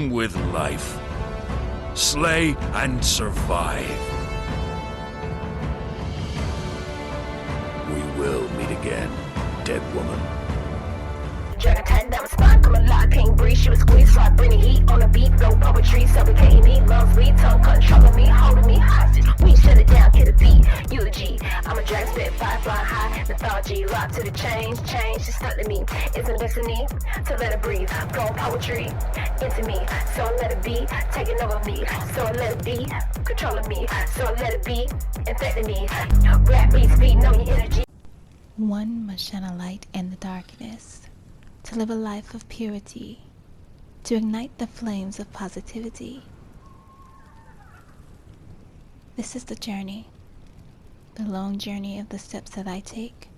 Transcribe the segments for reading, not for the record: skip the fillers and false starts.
teeming with life. Slay and survive. We will meet again, dead woman. Dragon tighten down my spine, come alive, can't breathe, she was squeezed, so I bring the heat on the beat, no poetry, suffocating me, lungs weak, tongue controlling me, holding me hostage, we shut it down, kill the beat, eulogy, I'm a dragon spit, fire flying high, lethargy, locked to the change, she's stuck to me, it's a destiny, to let her breathe, flowing poetry, into me, so I let it be, taking over me, so I let it be, controlling me, so I let it be, infecting me, rap beats, feeding on your energy. One must shine a light in the darkness, to live a life of purity, to ignite the flames of positivity. This is the journey, the long journey of the steps that I take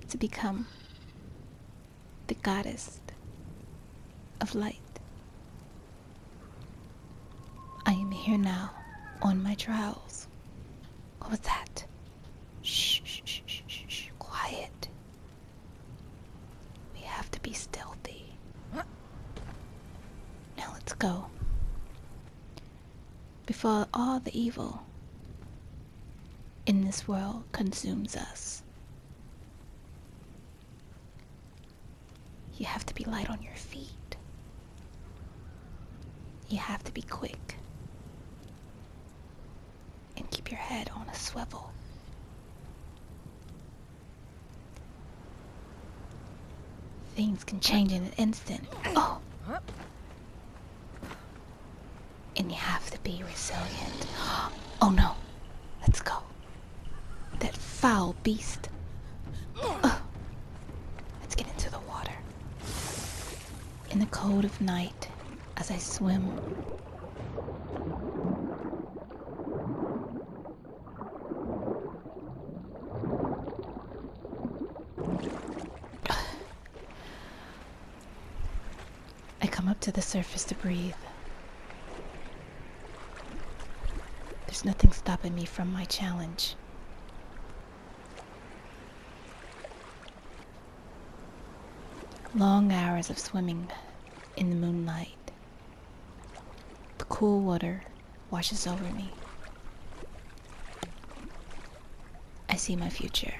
to become the goddess of light. I am here now on my trials. What was that? Shh, shh, shh, shh, shh, shh. Quiet. We have to be stealthy. Now let's go. Before all the evil in this world consumes us, you have to be light on your feet. You have to be quick. And keep your head on a swivel. Things can change in an instant. Oh! And you have to be resilient. Oh no! Let's go. That foul beast. Let's get into the water. In the cold of night, as I swim, I come up to the surface to breathe. There's nothing stopping me from my challenge. Long hours of swimming in the moonlight. The cool water washes over me. I see my future.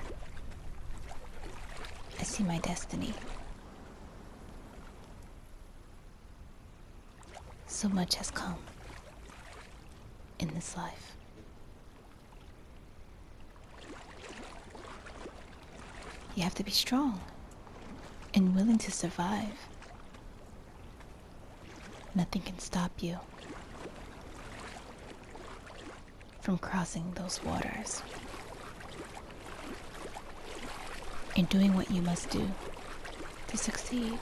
I see my destiny. So much has come in this life. You have to be strong and willing to survive. Nothing can stop you from crossing those waters and doing what you must do to succeed.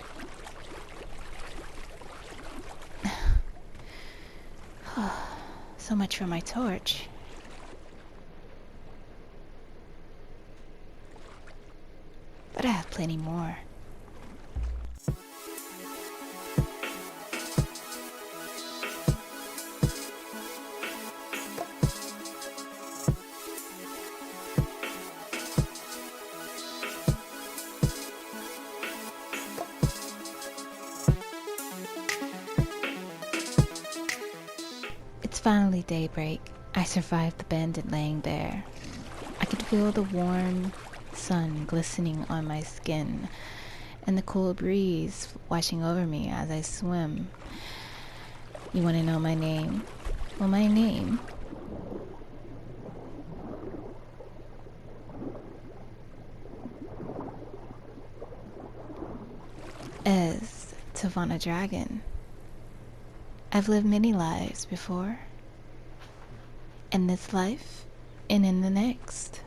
So much for my torch. But I have plenty more. It's finally daybreak. I survived the bandit laying there. I could feel the warm sun glistening on my skin and the cool breeze washing over me as I swim. You want to know my name? Well, my name is Mz.Dragon. I've lived many lives before. In this life and in the next.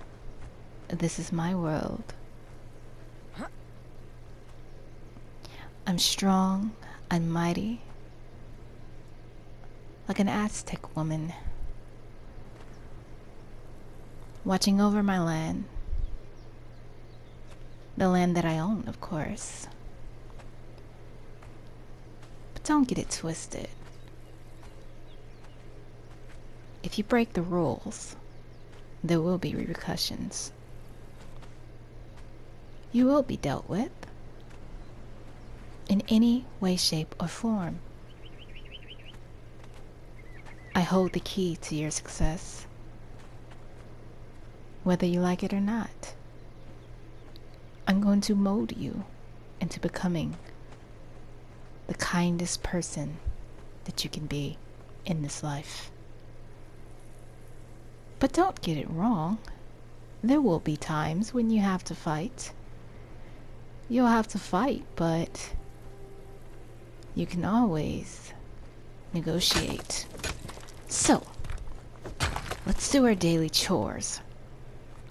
This is my world. I'm strong, I'm mighty, like an Aztec woman, watching over my land, the land that I own, of course. But don't get it twisted. If you break the rules, there will be repercussions. You will be dealt with in any way, shape, or form. I hold the key to your success, whether you like it or not. I'm going to mold you into becoming the kindest person that you can be in this life. But don't get it wrong. There will be times when you have to fight. You'll have to fight, but you can always negotiate. So, let's do our daily chores.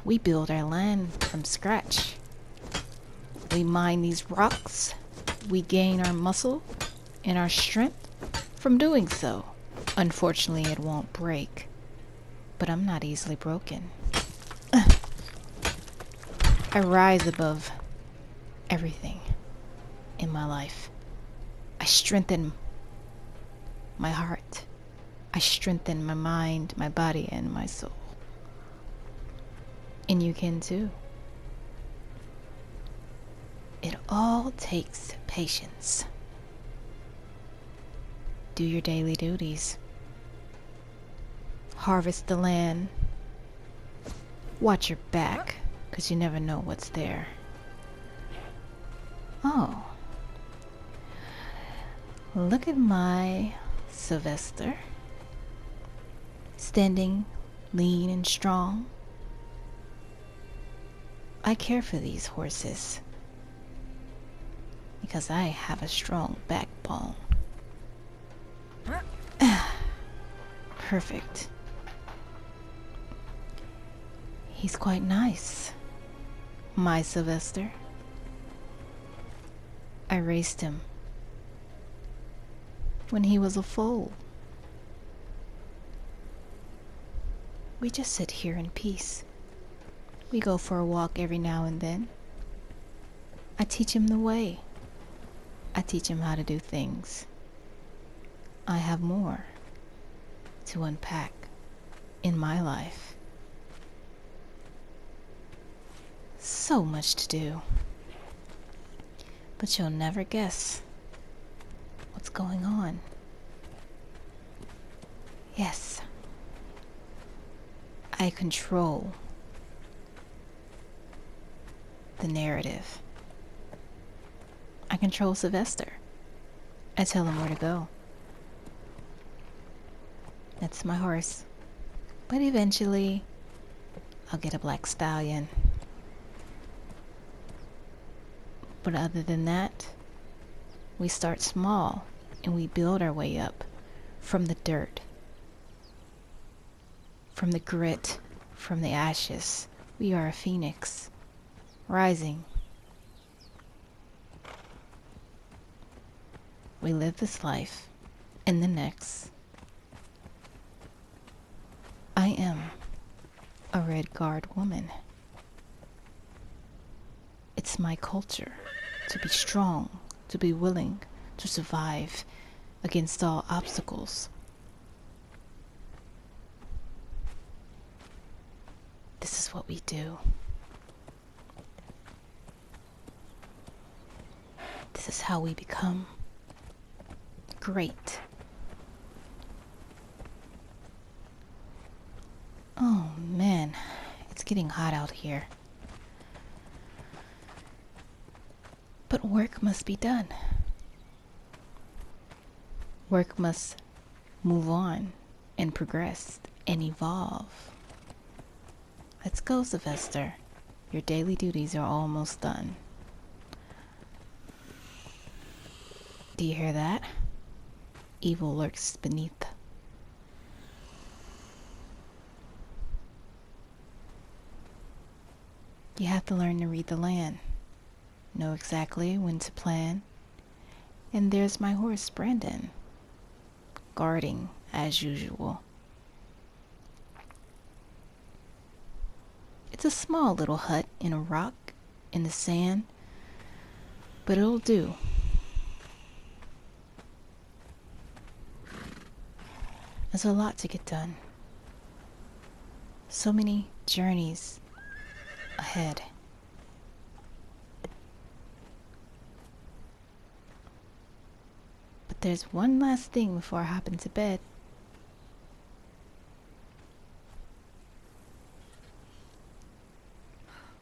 We build our land from scratch. We mine these rocks. We gain our muscle and our strength from doing so. Unfortunately, it won't break, but I'm not easily broken. I rise above everything in my life. I strengthen my heart. I strengthen my mind, my body, and my soul. And you can too. It all takes patience. Do your daily duties. Harvest the land. Watch your back, because you never know what's there. Oh. Look at my Sylvester. Standing lean and strong. I care for these horses because I have a strong backbone. Perfect. He's quite nice, my Sylvester. I raised him when he was a foal. We just sit here in peace. We go for a walk every now and then. I teach him the way. I teach him how to do things. I have more to unpack in my life. So much to do. But you'll never guess what's going on. Yes, I control the narrative. I control Sylvester. I tell him where to go. That's my horse. But eventually, I'll get a black stallion. But other than that, we start small and we build our way up from the dirt, from the grit, from the ashes. We are a phoenix, rising. We live this life and the next. I am a Red Guard woman. It's my culture to be strong, to be willing to survive against all obstacles. This is what we do. This is how we become great. Oh man, it's getting hot out here. But work must be done. Work must move on and progress and evolve. Let's go, Sylvester. Your daily duties are almost done. Do you hear that? Evil lurks beneath. You have to learn to read the land, know exactly when to plan. And there's my horse, Brandon, guarding as usual. It's a small little hut in a rock in the sand, but it'll do. There's a lot to get done. So many journeys ahead. But there's one last thing before I hop into bed.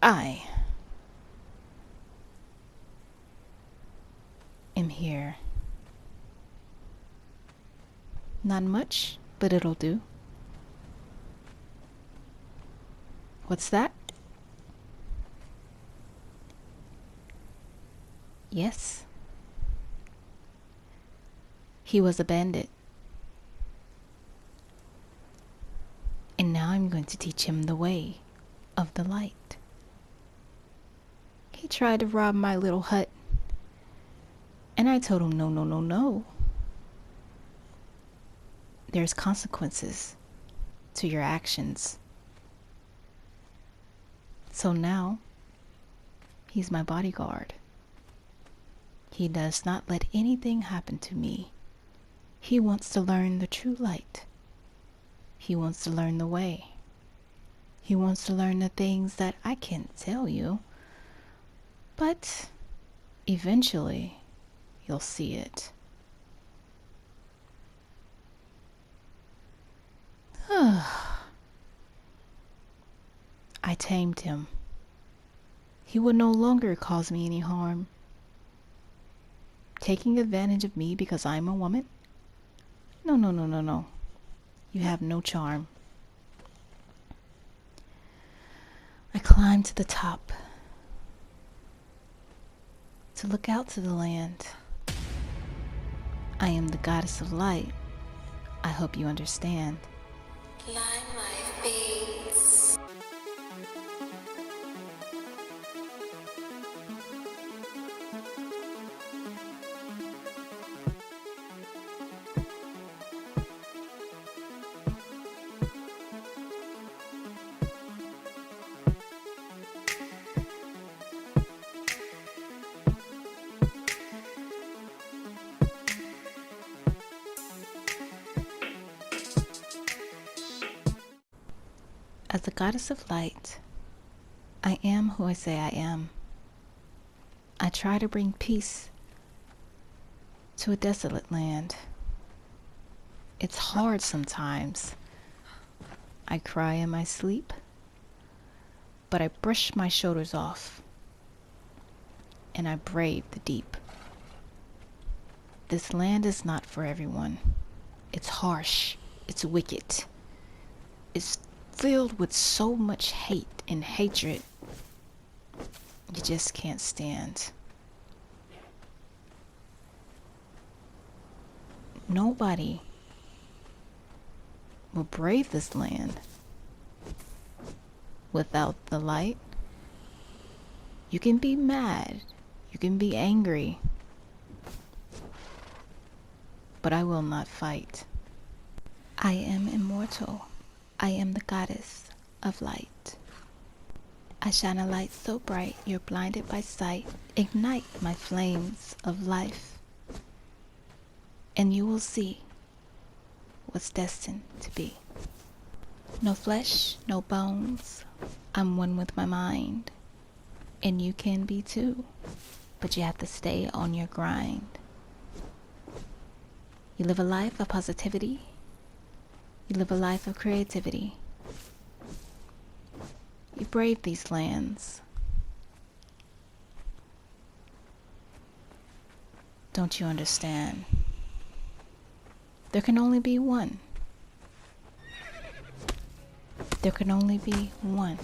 I am here. Not much, but it'll do. What's that? Yes. He was a bandit. And now I'm going to teach him the way of the light. He tried to rob my little hut. And I told him no, no, no, no. There's consequences to your actions. So now, he's my bodyguard. He does not let anything happen to me. He wants to learn the true light. He wants to learn the way. He wants to learn the things that I can't tell you. But eventually, you'll see it. I tamed him. He would no longer cause me any harm. Taking advantage of me because I'm a woman? No, no, no, no, no. You have no charm. I climbed to the top to look out to the land. I am the goddess of light. I hope you understand. Limelight beats. As the goddess of light, I am who I say I am. I try to bring peace to a desolate land. It's hard sometimes. I cry in my sleep, but I brush my shoulders off and I brave the deep. This land is not for everyone. It's harsh. It's wicked. It's filled with so much hate and hatred you just can't stand. Nobody will brave this land without the light. You can be mad, you can be angry, but I will not fight. I am immortal. I am the goddess of light. I shine a light so bright you're blinded by sight. Ignite my flames of life, and you will see what's destined to be. No flesh, no bones. I'm one with my mind, and you can be too, but you have to stay on your grind. You live a life of positivity. You live a life of creativity. You brave these lands. Don't you understand? There can only be one. There can only be one.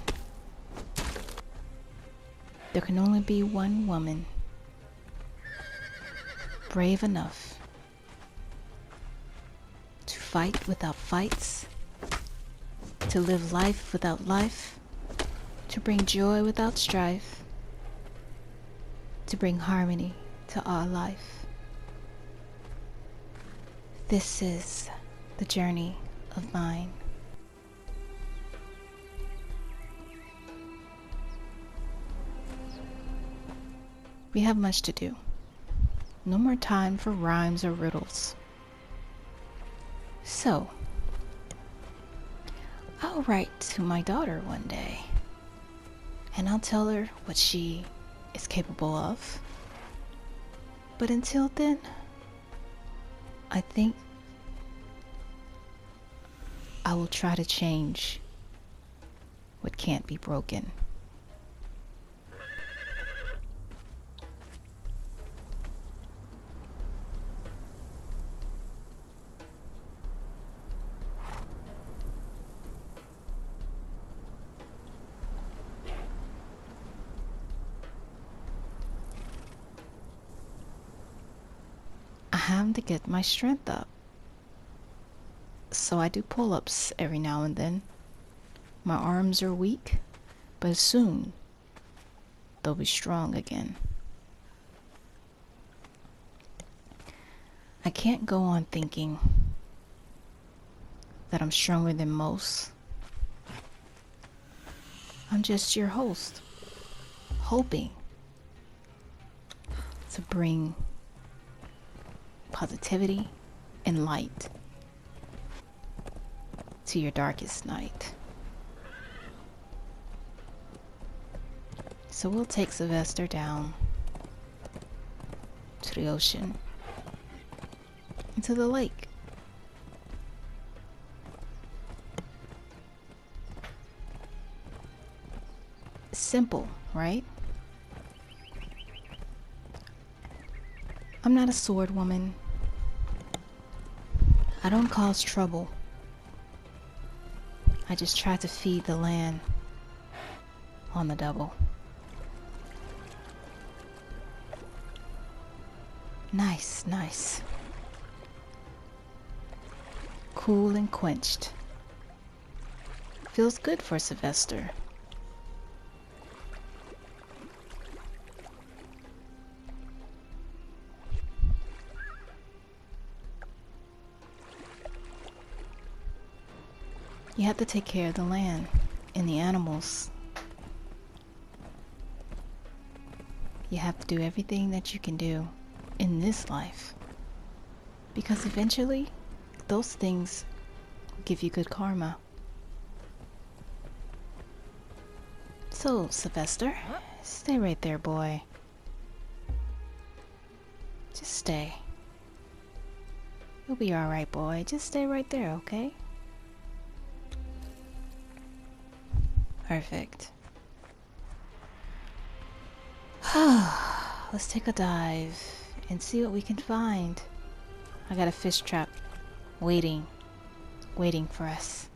There can only be one woman brave enough to fight without fights, to live life without life, to bring joy without strife, to bring harmony to our life. This is the journey of mine. We have much to do. No more time for rhymes or riddles. So, I'll write to my daughter one day, and I'll tell her what she is capable of. But until then, I think I will try to change what can't be broken. time to get my strength up. So I do pull-ups every now and then. My arms are weak, but soon they'll be strong again. I can't go on thinking that I'm stronger than most. I'm just your host, hoping to bring positivity and light to your darkest night. So we'll take Sylvester down to the ocean, into the lake. Simple, right? I'm not a sword woman. I don't cause trouble. I just try to feed the land on the double. Nice, nice. Cool and quenched. Feels good for Sylvester. You have to take care of the land and the animals. You have to do everything that you can do in this life, because eventually those things give you good karma. So, Sylvester, stay right there, boy. Just stay. You'll be alright, boy. Just stay right there, okay? Perfect. Let's take a dive and see what we can find. I got a fish trap waiting for us.